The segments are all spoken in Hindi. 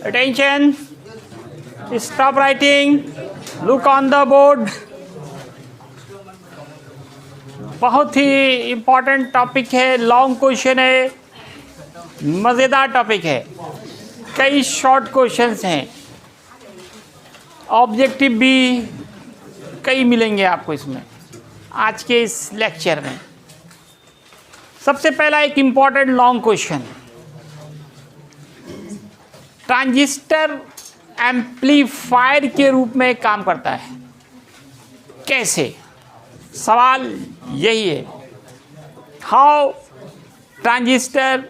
Attention. Stop writing. Look on the board. बहुत ही इम्पॉर्टेंट टॉपिक है, लॉन्ग क्वेश्चन है, मज़ेदार टॉपिक है, कई शॉर्ट क्वेश्चंस हैं, ऑब्जेक्टिव भी कई मिलेंगे आपको इसमें आज के इस लेक्चर में। सबसे पहला एक important long question, transistor amplifier के रूप में काम करता है, कैसे? सवाल यही है, how transistor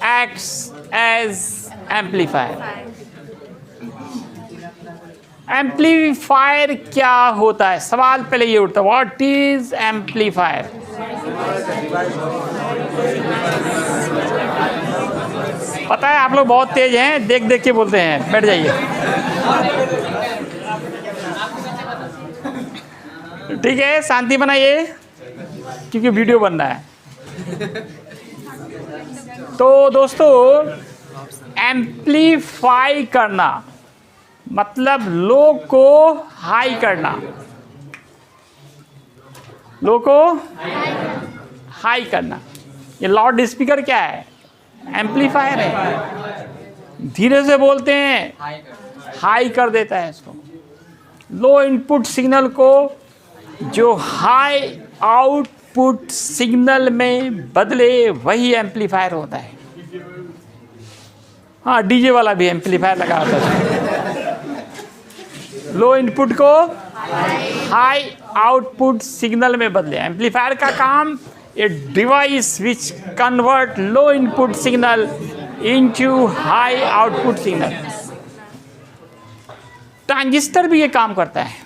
acts as amplifier. Amplifier क्या होता है? सवाल पहले ये उठता है, व्हाट इज एम्पलीफायर? पता है आप लोग बहुत तेज हैं, देख देख के बोलते हैं, बैठ जाइए। ठीक है, शांति बनाइए क्योंकि वीडियो बन रहा है। तो दोस्तों, एम्पलीफाई करना मतलब लो को हाई करना, लो को हाई करना। ये लाउड स्पीकर क्या है? एम्पलीफायर है। धीरे से बोलते हैं, हाई कर देता है इसको। लो इनपुट सिग्नल को जो हाई आउटपुट सिग्नल में बदले वही एम्पलीफायर होता है। हाँ, डीजे वाला भी एम्पलीफायर लगा होता है। लो इनपुट को हाई आउटपुट सिग्नल में बदले। एम्पलीफायर का काम, a device which convert low input signal into high output signal. Transistor भी ये काम करता है।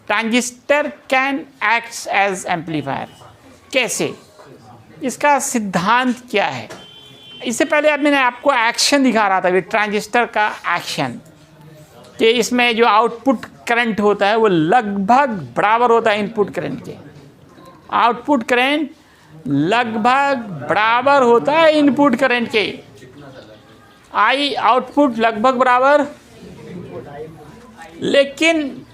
Transistor can act as amplifier. कैसे? इसका सिद्धांत क्या है? इससे पहले अब मैंने आपको एक्शन दिखा रहा था, ट्रांजिस्टर का एक्शन, कि इसमें जो आउटपुट करंट होता है वो लगभग बराबर होता है इनपुट करंट के। आउटपुट करंट लगभग बराबर होता है इनपुट करंट के। आई आउटपुट लगभग बराबर, लेकिन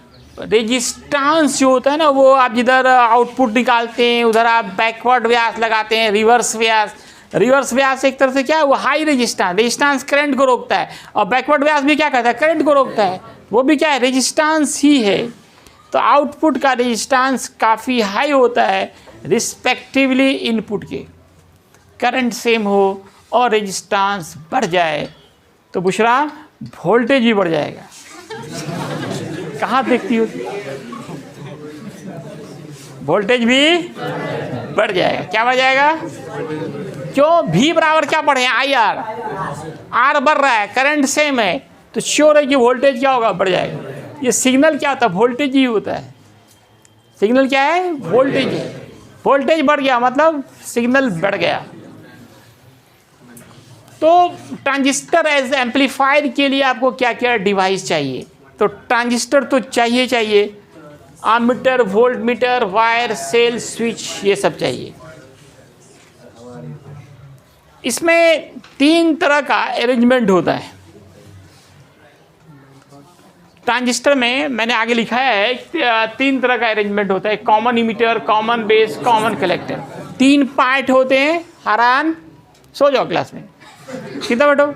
रेजिस्टेंस जो होता है ना, वो आप जिधर आउटपुट निकालते हैं उधर आप बैकवर्ड व्यास लगाते हैं, रिवर्स व्यास। रिवर्स व्यास एक तरह से क्या है, वो हाई रेजिस्टेंस करंट को रोकता है, और बैकवर्ड व्यास भी क्या करता है, करंट को रोकता है। वो भी क्या है, रेजिस्टेंस ही है। तो आउटपुट का रेजिस्टेंस काफ़ी हाई होता है रिस्पेक्टिवली इनपुट के। करंट सेम हो और रेजिस्टेंस बढ़ जाए तो बुशरा वोल्टेज भी बढ़ जाएगा। कहाँ देखती हो? वोल्टेज भी बढ़ जाएगा। क्या बढ़ जाएगा? क्यों? भी बराबर क्या पढ़े? I R. आर बढ़ रहा है, करंट सेम है, तो श्योर है कि वोल्टेज क्या होगा, बढ़ जाएगा। ये सिग्नल क्या होता है? वोल्टेज ही होता है। सिग्नल क्या है? वोल्टेज है। वोल्टेज बढ़ गया मतलब सिग्नल बढ़ गया। तो ट्रांजिस्टर एज एम्पलीफायर के लिए आपको क्या क्या डिवाइस चाहिए? तो ट्रांजिस्टर तो चाहिए, ammeter, voltmeter, wire, cell, switch, ये सब चाहिए। इसमें 3 तरह का अरेंजमेंट होता है ट्रांजिस्टर में। मैंने आगे लिखा है 3 तरह का अरेंजमेंट होता है, common emitter, common base, common collector. 3 part होते हैं। हरान सो जाओ क्लास में, सीधा बैठो।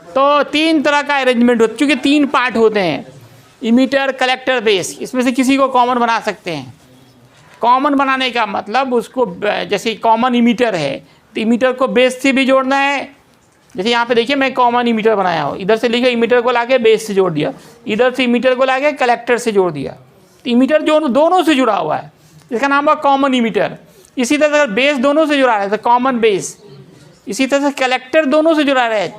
तो 3 तरह का अरेंजमेंट होता है, क्योंकि 3 पार्ट होते हैं, इमीटर, कलेक्टर, बेस। इसमें से किसी को कॉमन बना सकते हैं। कॉमन बनाने का मतलब उसको, जैसे कॉमन इमीटर है तो इमीटर को बेस से भी जोड़ना है। जैसे यहाँ पे देखिए, मैं कॉमन इमीटर बनाया हूँ, इधर से लिखा इमीटर को लाके बेस से जोड़ दिया, इधर से इमीटर को लाके कलेक्टर से जोड़ दिया। तो इमीटर जो दोनों से जुड़ा हुआ है, इसका नाम है कॉमन इमीटर। इसी तरह से अगर बेस दोनों से जुड़ा है तो कॉमन बेस। इसी तरह से कलेक्टर दोनों से जुड़ा रहे,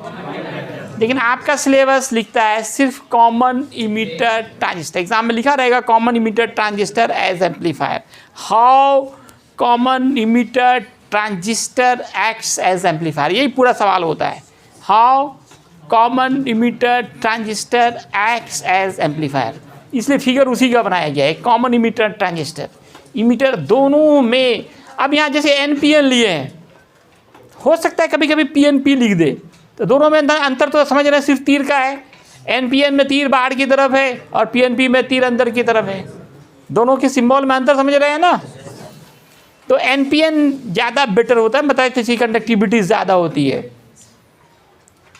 लेकिन आपका सिलेबस लिखता है सिर्फ कॉमन इमीटर ट्रांजिस्टर। एग्जाम में लिखा रहेगा common emitter transistor as amplifier. How common emitter transistor acts as amplifier, यही पूरा सवाल होता है। How common emitter transistor acts as amplifier, इसलिए फिगर उसी का बनाया गया है, कॉमन इमीटर ट्रांजिस्टर। इमीटर दोनों में, अब यहाँ जैसे NPN लिए हैं, हो सकता है कभी कभी PNP लिख दे, तो दोनों में अंतर तो समझ रहे हैं, सिर्फ तीर का है। एनपीएन में तीर बाहर की तरफ है और पीएनपी में तीर अंदर की तरफ है। दोनों के सिंबल में अंतर समझ रहे हैं ना। तो एनपीएन ज़्यादा बेटर होता है, बताए इसकी कंडक्टिविटी ज़्यादा होती है।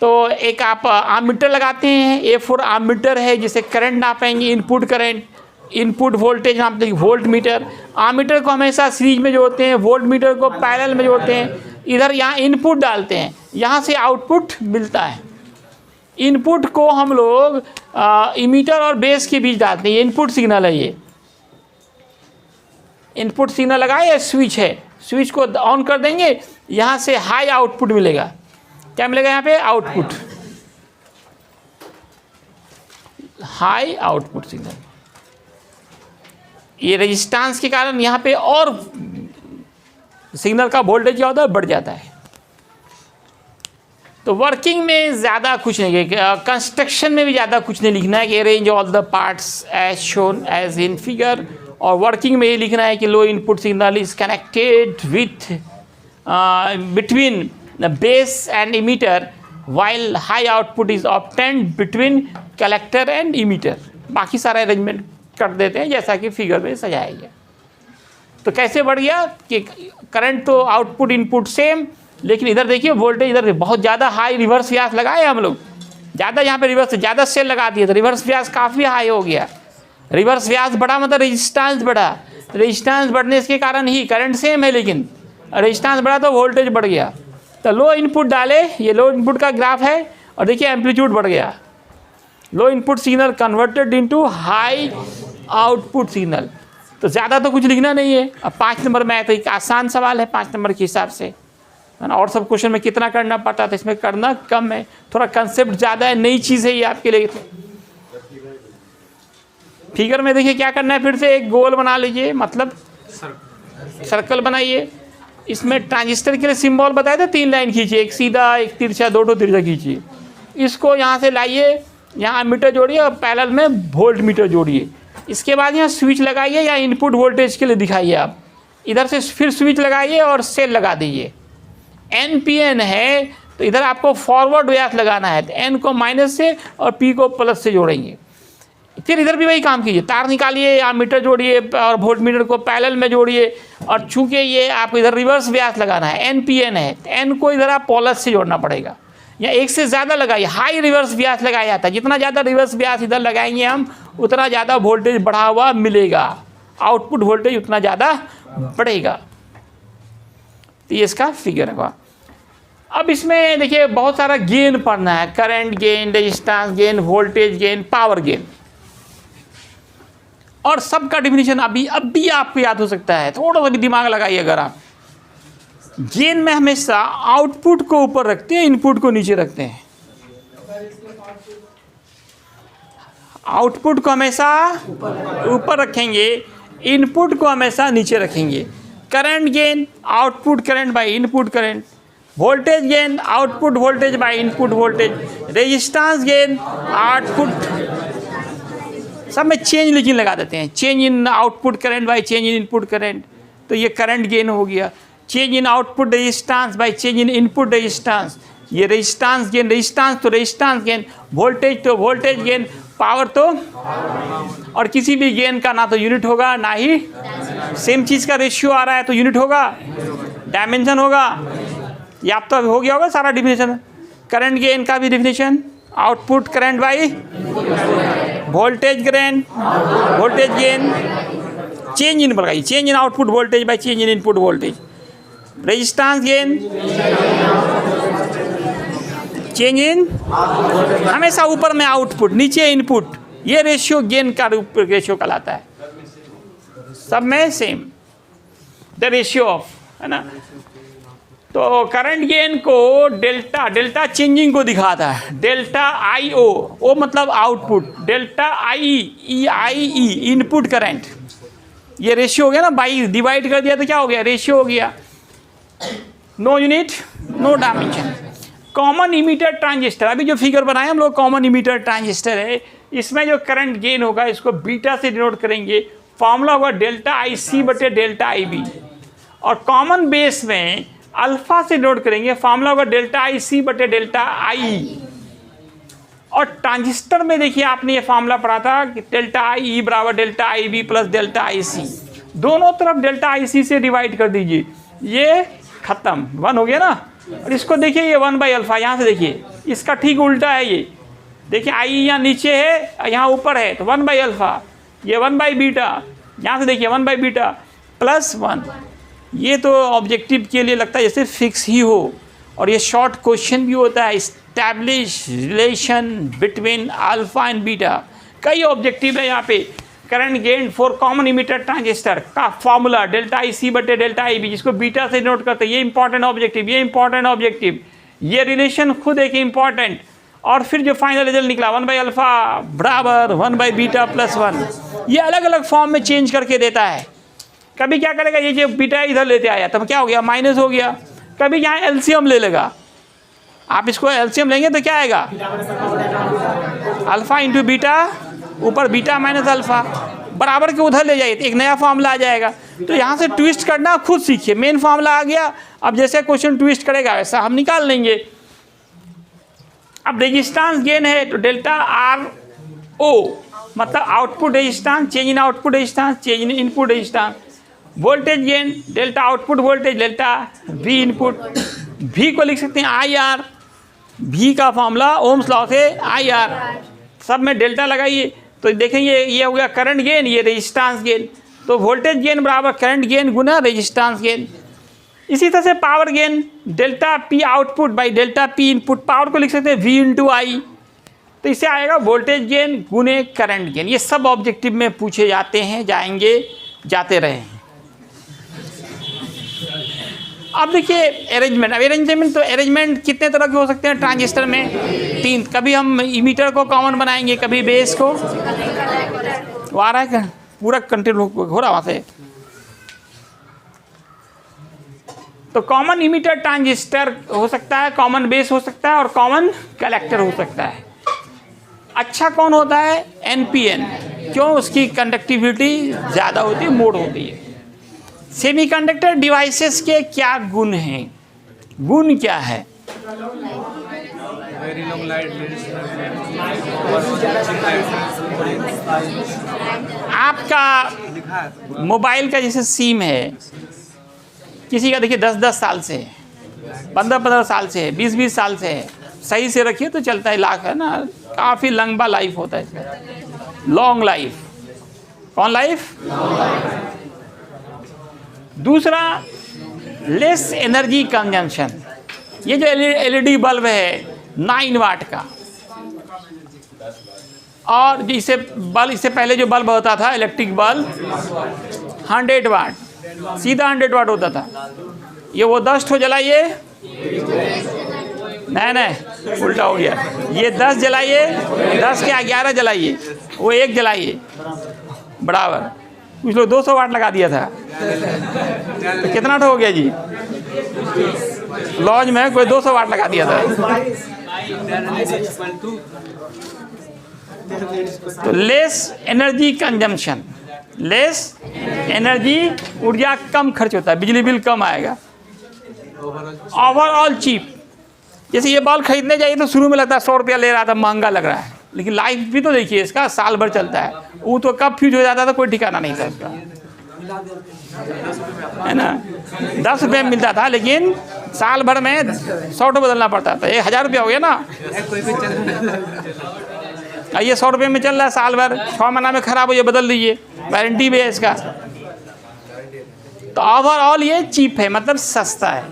तो एक आप आर्मीटर लगाते हैं, A4 आर्मीटर है जिसे करंट नापेंगे, इनपुट करंट, इनपुट वोल्टेज नापते हैं, वोल्ट मीटर। आर्मीटर को हमेशा सीरीज में जोड़ते हैं, वोल्ट मीटर को पैरेलल में जोड़ते हैं। इधर यहाँ इनपुट डालते हैं, यहाँ से आउटपुट मिलता है। इनपुट को हम लोग इमीटर और बेस के बीच डालते हैं। ये इनपुट सिग्नल है, ये इनपुट सिग्नल लगाए, ये स्विच है, स्विच को ऑन कर देंगे, यहाँ से हाई आउटपुट मिलेगा। क्या मिलेगा यहाँ पे? Output, high output signal. ये रेजिस्टेंस के कारण यहाँ पे और सिग्नल का वोल्टेज क्या होता है? बढ़ जाता है। तो वर्किंग में ज़्यादा कुछ नहीं, कंस्ट्रक्शन में भी ज़्यादा कुछ नहीं लिखना है कि arrange all the parts as shown as in figure. और वर्किंग में ये लिखना है कि low input signal is connected with between the base and emitter while high output is obtained between collector and emitter। बाकी सारा अरेंजमेंट कर देते हैं जैसा कि फिगर में सजाया गया। तो कैसे बढ़ गया कि करंट तो आउटपुट इनपुट सेम, लेकिन इधर देखिए वोल्टेज इधर बहुत ज़्यादा हाई रिवर्स व्यास लगाए हम लोग, ज़्यादा यहाँ पे रिवर्स ज़्यादा सेल लगा दिए तो रिवर्स व्यास काफ़ी हाई हो गया। रिवर्स व्यास बढ़ा मतलब रेजिस्टेंस बढ़ा, रेजिस्टेंस बढ़ने के कारण ही करंट सेम है, लेकिन रेजिस्टेंस बढ़ा तो वोल्टेज बढ़ गया। तो लो इनपुट डाले, ये लो इनपुट का ग्राफ है और देखिए एम्पलीट्यूड बढ़ गया। Low input signal converted into high output signal. तो ज़्यादा तो कुछ लिखना नहीं है। अब 5 नंबर में आया तो एक आसान सवाल है 5 नंबर के हिसाब से, है ना। और सब क्वेश्चन में कितना करना पड़ता था, इसमें करना कम है, थोड़ा कंसेप्ट ज़्यादा है, नई चीज़ है ये आपके लिए। फिगर में देखिए क्या करना है, फिर से एक गोल बना लीजिए, मतलब सर्कल बनाइए। इसमें ट्रांजिस्टर के लिए सिंबल बताए थे, 3 लाइन खींचिए, एक सीधा एक तिरछा, 2 तिरछा खींचिए। इसको यहाँ से लाइए, यहाँ मीटर जोड़िए और पैरेलल में वोल्ट मीटर जोड़िए। इसके बाद यहाँ स्विच लगाइए या इनपुट वोल्टेज के लिए दिखाइए आप। इधर से फिर स्विच लगाइए और सेल लगा दीजिए। NPN है तो इधर आपको फॉरवर्ड व्यास लगाना है, तो N को माइनस से और P को प्लस से जोड़ेंगे। फिर इधर भी वही काम कीजिए, तार निकालिए या मीटर जोड़िए और वोल्ट मीटर को पैरेलल में जोड़िए। और चूंकि ये आपको इधर रिवर्स व्यास लगाना है, NPN है, तो N को इधर आप प्लस से जोड़ना पड़ेगा, या एक से ज़्यादा लगाइए। हाई रिवर्स व्यास लगाया जाता है, जितना ज़्यादा रिवर्स व्यास इधर लगाएंगे हम उतना ज़्यादा वोल्टेज बढ़ा हुआ मिलेगा, आउटपुट वोल्टेज उतना ज़्यादा बढ़ेगा। तो ये इसका फिगर है। अब इसमें देखिए बहुत सारा गेन पढ़ना है, current gain, resistance gain, voltage gain, power gain, और सबका डिफिनीशन अभी आपको याद हो सकता है। थोड़ा सा भी दिमाग लगाइए अगर आप। गेन में हमेशा आउटपुट को ऊपर रखते हैं, इनपुट को नीचे रखते हैं। आउटपुट को हमेशा ऊपर रखेंगे, इनपुट को हमेशा नीचे रखेंगे। Current gain output current by input current, voltage gain output voltage by input voltage, resistance gain output, सब में चेंज लेकिन लगा देते हैं, change in output current by change in input current, तो ये करंट गेन हो गया। Change in output resistance by change in input resistance, ये रेजिस्टेंस गेन, रेजिस्टेंस तो रेजिस्टेंस गेन, वोल्टेज तो वोल्टेज गेन, पावर तो, और किसी भी गेन का ना तो यूनिट होगा ना ही सेम चीज़ का रेशियो आ रहा है तो यूनिट होगा, डायमेंशन होगा। ये आप तो हो गया होगा सारा डिफिनेशन। करंट गेन का भी definition, output current by voltage current, voltage gain, change in लगाइए, change in output voltage by change in input voltage, resistance gain, change in, हमेशा ऊपर में आउटपुट नीचे इनपुट, ये रेशियो गेन का रेशियो कहलाता है, सब में सेम द रेशियो ऑफ, है ना। तो करंट गेन को डेल्टा चेंजिंग को दिखाता है, डेल्टा IO, ओ मतलब output, delta IE input current, ये रेशियो हो गया ना, बाई डिवाइड कर दिया तो क्या हो गया, रेशियो हो गया। No unit no dimension. Common emitter transistor, अभी जो फिगर बनाए हम लोग कॉमन इमीटर ट्रांजिस्टर है, इसमें जो करंट गेन होगा इसको बीटा से डिनोट करेंगे, फॉर्मूला होगा डेल्टा IC बटे डेल्टा IB। और कॉमन बेस में अल्फा से नोट करेंगे, फार्मूला होगा डेल्टा आई सी बटे डेल्टा आई। और ट्रांजिस्टर में देखिए आपने ये फार्मूला पढ़ा था कि डेल्टा आई ई बराबर delta I B plus delta I C, दोनों तरफ डेल्टा आई सी से डिवाइड कर दीजिए, ये खत्म, 1 हो गया ना। और इसको देखिए ये 1 बाई अल्फा, यहाँ से देखिए इसका ठीक उल्टा है, ये देखिए आई यहाँ नीचे है यहाँ ऊपर है, तो 1 बाई अल्फा, ये 1 बाई बीटा, यहाँ से देखिए 1 बाई बीटा प्लस 1। ये तो ऑब्जेक्टिव के लिए लगता है जैसे फिक्स ही हो, और ये शॉर्ट क्वेश्चन भी होता है, establish relation between alpha and beta. कई ऑब्जेक्टिव है यहाँ पे। Current gain for common emitter transistor का फॉर्मूला डेल्टा आई सी बटे डेल्टा आई बी, जिसको बीटा से नोट करते हैं, ये इंपॉर्टेंट ऑब्जेक्टिव, ये इंपॉर्टेंट ऑब्जेक्टिव, ये रिलेशन खुद एक इंपॉर्टेंट। और फिर जो फाइनल रिजल्ट निकला 1 बाई अल्फा बराबर 1 बाई बीटा प्लस 1, ये अलग अलग फॉर्म में चेंज करके देता है। कभी क्या करेगा, ये जो बीटा इधर लेते आया तब क्या हो गया, माइनस हो गया। कभी यहाँ एलसीएम ले लेगा, आप इसको एलसीएम लेंगे तो क्या आएगा, अल्फा इंटू बीटा, ऊपर बीटा माइनस अल्फा, बराबर के उधर ले जाइए तो एक नया फार्मूला आ जाएगा। तो यहाँ से ट्विस्ट करना खुद सीखिए, मेन फार्मूला आ गया, अब जैसे क्वेश्चन ट्विस्ट करेगा वैसा हम निकाल लेंगे। अब रेजिस्टेंस गेन है तो डेल्टा आर ओ, मतलब output resistance, change in output resistance, change in input resistance. Voltage gain delta output voltage, delta V input, V को लिख सकते हैं आई आर, वी का फॉर्मूला ओम्स लॉ से आई आर, सब में डेल्टा लगाइए तो देखेंगे ये हो गया करंट गेन, ये रेजिस्टेंस गेन। तो वोल्टेज गेन बराबर करंट गेन गुना रेजिस्टेंस गेन। इसी तरह से power gain delta P output by delta P input, power को लिख सकते हैं वी इंटू आई, तो इससे आएगा वोल्टेज गेन गुने करंट गेन। ये सब ऑब्जेक्टिव में पूछे जाते हैं, जाएंगे, जाते रहे। अब देखिए अरेंजमेंट, अब अरेंजमेंट तो अरेंजमेंट कितने तरह के हो सकते हैं ट्रांजिस्टर में, 3। कभी हम इमीटर को कॉमन बनाएंगे, कभी बेस को, वो आ रहा है पूरा कंटिन्यू हो रहा वहाँ से। तो कॉमन इमीटर ट्रांजिस्टर हो सकता है, कॉमन बेस हो सकता है और कॉमन कलेक्टर हो सकता है। अच्छा कौन होता है, एनपीएन, क्यों, उसकी कंडक्टिविटी ज़्यादा होती है, मोड होती है। सेमीकंडक्टर डिवाइसेस के क्या गुण हैं, गुण क्या है, आपका मोबाइल का जैसे सिम है, किसी का देखिए 10-10 साल से है, 15-15 साल से है, 20-20 साल से है, सही से रखिए तो चलता है, लाख है ना, काफ़ी लंबा लाइफ होता है इसका, लॉन्ग लाइफ। कौन लाइफ? दूसरा लेस एनर्जी कंजम्पशन, ये जो एलईडी बल्ब है 9 वाट का, और जो इससे पहले जो बल्ब होता था इलेक्ट्रिक बल्ब 100 वाट, सीधा 100 वाट होता था, ये वो 10 ठो जलाइए, नहीं उल्टा हो गया, ये 10 जलाइए, 10 के 11 जलाइए, वो 1 जलाइए बराबर। कुछ लोग 200 वाट लगा दिया था, तो कितना हो गया जी, लॉज में कोई 200 वाट लगा दिया था। तो less energy consumption, less energy, ऊर्जा कम खर्च होता है, बिजली बिल कम आएगा। ओवरऑल चीप, जैसे ये बल्ब खरीदने जाइए तो शुरू में लगता है 100 रुपया ले रहा था, महंगा लग रहा है, लेकिन लाइफ भी तो देखिए इसका, साल भर चलता है। वो तो कब फ्यूज हो जाता था कोई ठिकाना नहीं था उसका, है ना, 10 रुपये में मिलता था, लेकिन साल भर में 100 बदलना पड़ता था, 1000 रुपया हो गया ना। ये 100 रुपये में चल रहा है साल भर, 6 महीना में खराब हो, ये बदल दीजिए, वारंटी भी है इसका। तो ओवरऑल ये चीप है, मतलब सस्ता है,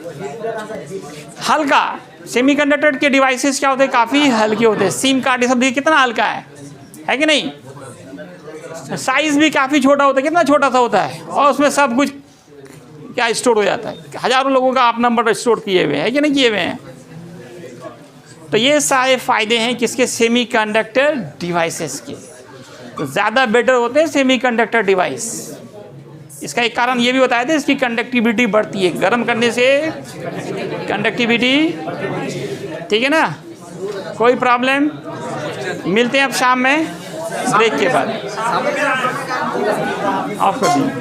हल्का। सेमीकंडक्टर के डिवाइसेस क्या होते हैं, काफ़ी हल्के होते हैं। सिम कार्ड ये सब देखिए कितना हल्का है कि नहीं, साइज़ भी काफ़ी छोटा होता है, कितना छोटा सा होता है, और उसमें सब कुछ क्या स्टोर हो जाता है, हज़ारों लोगों का आप नंबर स्टोर किए हुए हैं कि नहीं किए हुए हैं। तो ये सारे फ़ायदे हैं किसके, सेमीकंडक्टर डिवाइसेस के। तो ज़्यादा बेटर होते हैं सेमीकंडक्टर डिवाइस। इसका एक कारण ये भी बताया था, इसकी कंडक्टिविटी बढ़ती है, गर्म करने से कंडक्टिविटी, ठीक है ना। कोई प्रॉब्लम, मिलते हैं अब शाम में ब्रेक के बाद, ऑफ कर दीजिए।